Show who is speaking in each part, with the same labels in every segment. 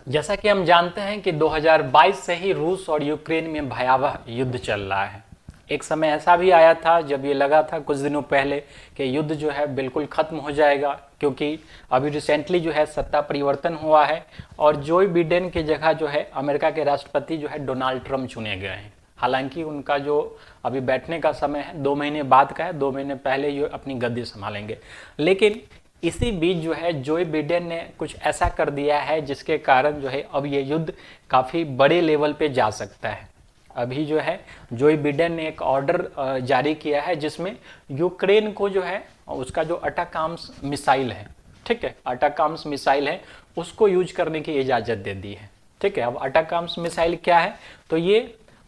Speaker 1: जैसा कि हम जानते हैं कि 2022 से ही रूस और यूक्रेन में भयावह युद्ध चल रहा है। एक समय ऐसा भी आया था जब ये लगा था कुछ दिनों पहले कि युद्ध जो है बिल्कुल ख़त्म हो जाएगा, क्योंकि अभी रिसेंटली जो है सत्ता परिवर्तन हुआ है और जो बिडेन की जगह जो है अमेरिका के राष्ट्रपति जो है डोनाल्ड ट्रंप चुने गए हैं। हालांकि उनका जो अभी बैठने का समय है 2 महीने बाद का है, 2 महीने पहले ये अपनी गद्दी संभालेंगे। लेकिन इसी बीच जो है जो बिडेन ने कुछ ऐसा कर दिया है जिसके कारण जो है अब ये युद्ध काफ़ी बड़े लेवल पे जा सकता है। अभी जो है जो बिडेन ने एक ऑर्डर जारी किया है जिसमें यूक्रेन को जो है उसका जो अटाकाम्स मिसाइल है, ठीक है, अटाकाम्स मिसाइल है, उसको यूज करने की इजाज़त दे दी है। ठीक है, अब अटाकाम्स मिसाइल क्या है, तो ये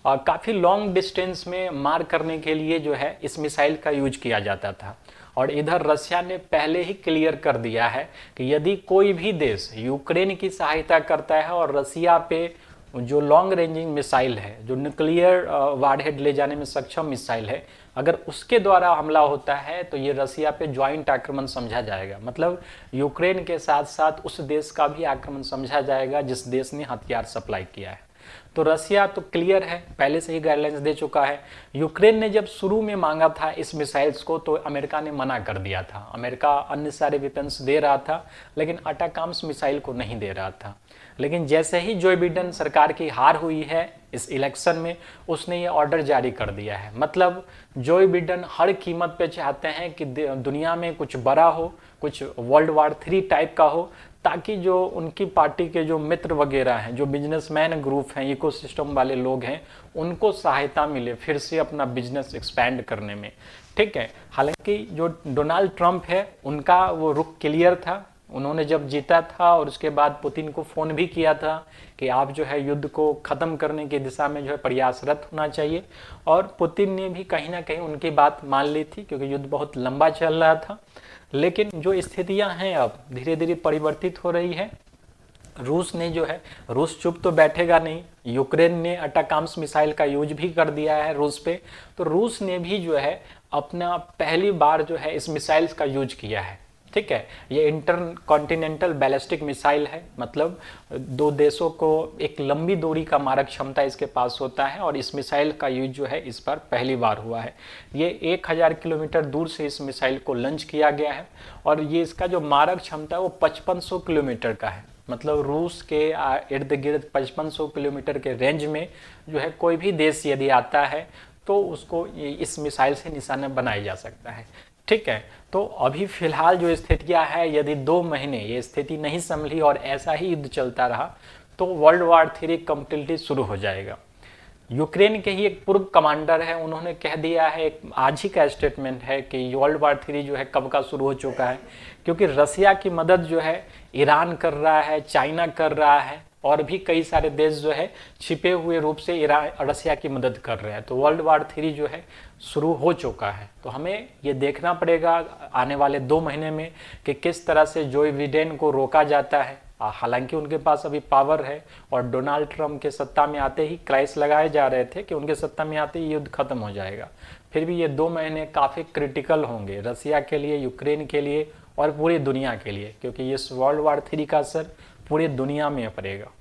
Speaker 1: काफ़ी लॉन्ग डिस्टेंस में मार करने के लिए जो है इस मिसाइल का यूज किया जाता था। और इधर रशिया ने पहले ही क्लियर कर दिया है कि यदि कोई भी देश यूक्रेन की सहायता करता है और रशिया पे जो लॉन्ग रेंजिंग मिसाइल है, जो न्यूक्लियर वारहेड ले जाने में सक्षम मिसाइल है, अगर उसके द्वारा हमला होता है तो ये रशिया पे ज्वाइंट आक्रमण समझा जाएगा। मतलब यूक्रेन के साथ साथ उस देश का भी आक्रमण समझा जाएगा जिस देश ने हथियार सप्लाई किया है। तो रसिया तो क्लियर है, पहले से ही गाइडलाइंस दे चुका है। यूक्रेन ने जब शुरू में मांगा था इस मिसाइल्स को तो अमेरिका ने मना कर दिया था। अमेरिका अन्य सारे वेपन्स दे रहा था लेकिन अटाकाम्स मिसाइल को नहीं दे रहा था। लेकिन जैसे ही जो बिडेन सरकार की हार हुई है इस इलेक्शन में, उसने ये ऑर्डर जारी कर दिया है। मतलब जो बिडेन हर कीमत पे चाहते हैं कि दुनिया में कुछ बड़ा हो, कुछ वर्ल्ड वार 3 टाइप का हो, ताकि जो उनकी पार्टी के जो मित्र वगैरह हैं, जो बिजनेसमैन ग्रुप हैं, इकोसिस्टम वाले लोग हैं, उनको सहायता मिले फिर से अपना बिजनेस एक्सपैंड करने में। ठीक है, हालांकि जो डोनाल्ड ट्रंप है उनका वो रुख क्लियर था। उन्होंने जब जीता था और उसके बाद पुतिन को फ़ोन भी किया था कि आप जो है युद्ध को ख़त्म करने की दिशा में जो है प्रयासरत होना चाहिए, और पुतिन ने भी कहीं ना कहीं उनकी बात मान ली थी क्योंकि युद्ध बहुत लंबा चल रहा था। लेकिन जो स्थितियां हैं अब धीरे धीरे परिवर्तित हो रही है। रूस ने जो है, रूस चुप तो बैठेगा नहीं। यूक्रेन ने अटाकाम्स मिसाइल का यूज भी कर दिया है रूस पे, तो रूस ने भी जो है अपना पहली बार जो है इस मिसाइल्स का यूज किया है। ठीक है, ये इंटर कॉन्टिनेंटल बैलिस्टिक मिसाइल है। मतलब दो देशों को एक लंबी दूरी का मारक क्षमता इसके पास होता है और इस मिसाइल का यूज जो है इस बार पहली बार हुआ है। ये 1000 किलोमीटर दूर से इस मिसाइल को लॉन्च किया गया है और ये इसका जो मारक क्षमता है वो 5500 किलोमीटर का है। मतलब रूस के इर्द गिर्द 5500 किलोमीटर के रेंज में जो है कोई भी देश यदि आता है तो उसको इस मिसाइल से निशाना बनाया जा सकता है। ठीक है, तो अभी फिलहाल जो स्थितियां है, यदि 2 महीने ये स्थिति नहीं संभली और ऐसा ही युद्ध चलता रहा तो वर्ल्ड वार 3 कम्प्लीटली शुरू हो जाएगा। यूक्रेन के ही एक पूर्व कमांडर है, उन्होंने कह दिया है, एक आज ही का स्टेटमेंट है कि वर्ल्ड वार 3 जो है कब का शुरू हो चुका है, क्योंकि रसिया की मदद जो है ईरान कर रहा है, चाइना कर रहा है और भी कई सारे देश जो है छिपे हुए रूप से ईरान रसिया की मदद कर रहे हैं। तो वर्ल्ड वार 3 जो है शुरू हो चुका है। तो हमें ये देखना पड़ेगा आने वाले 2 महीने में कि किस तरह से जो बिडेन को रोका जाता है। हालांकि उनके पास अभी पावर है और डोनाल्ड ट्रंप के सत्ता में आते ही क्राइस लगाए जा रहे थे कि उनके सत्ता में आते ही युद्ध खत्म हो जाएगा। फिर भी ये 2 महीने काफ़ी क्रिटिकल होंगे रसिया के लिए, यूक्रेन के लिए और पूरी दुनिया के लिए, क्योंकि इस वर्ल्ड वार 3 का असर पूरी दुनिया में पड़ेगा।